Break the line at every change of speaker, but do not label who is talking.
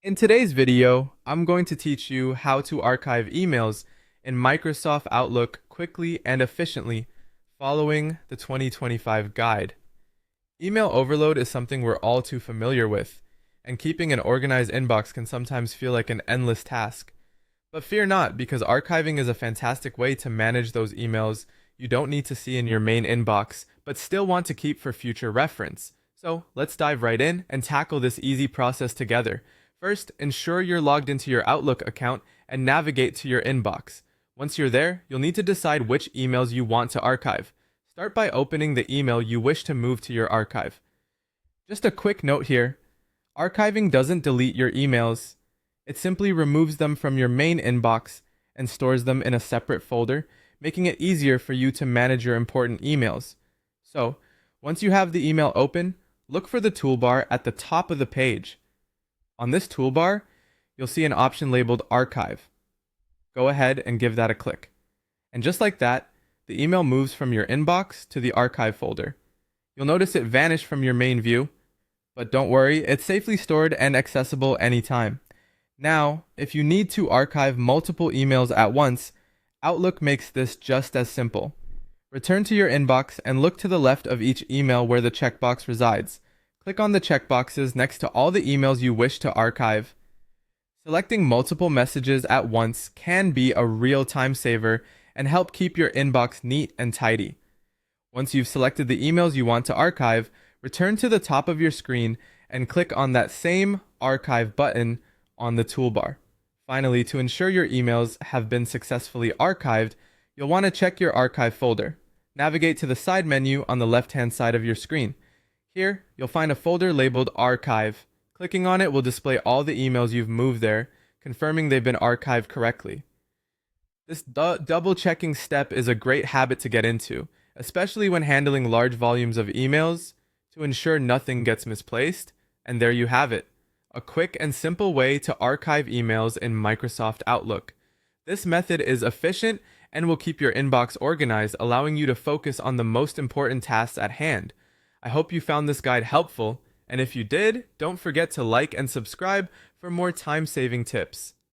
In today's video, I'm going to teach you how to archive emails in Microsoft Outlook quickly and efficiently following the 2025 guide. Email overload is something we're all too familiar with, and keeping an organized inbox can sometimes feel like an endless task. But fear not, because archiving is a fantastic way to manage those emails you don't need to see in your main inbox, but still want to keep for future reference. So let's dive right in and tackle this easy process together. First, ensure you're logged into your Outlook account and navigate to your inbox. Once you're there, you'll need to decide which emails you want to archive. Start by opening the email you wish to move to your archive. Just a quick note here, archiving doesn't delete your emails. It simply removes them from your main inbox and stores them in a separate folder, making it easier for you to manage your important emails. So, once you have the email open, look for the toolbar at the top of the page. On this toolbar, you'll see an option labeled Archive. Go ahead and give that a click. And just like that, the email moves from your inbox to the archive folder. You'll notice it vanished from your main view, but don't worry, it's safely stored and accessible anytime. Now, if you need to archive multiple emails at once, Outlook makes this just as simple. Return to your inbox and look to the left of each email where the checkbox resides. Click on the checkboxes next to all the emails you wish to archive. Selecting multiple messages at once can be a real time saver and help keep your inbox neat and tidy. Once you've selected the emails you want to archive, return to the top of your screen and click on that same Archive button on the toolbar. Finally, to ensure your emails have been successfully archived, you'll want to check your archive folder. Navigate to the side menu on the left-hand side of your screen. Here, you'll find a folder labeled Archive. Clicking on it will display all the emails you've moved there, confirming they've been archived correctly. This double-checking step is a great habit to get into, especially when handling large volumes of emails, to ensure nothing gets misplaced. And there you have it, a quick and simple way to archive emails in Microsoft Outlook. This method is efficient and will keep your inbox organized, allowing you to focus on the most important tasks at hand. I hope you found this guide helpful, and if you did, don't forget to like and subscribe for more time-saving tips.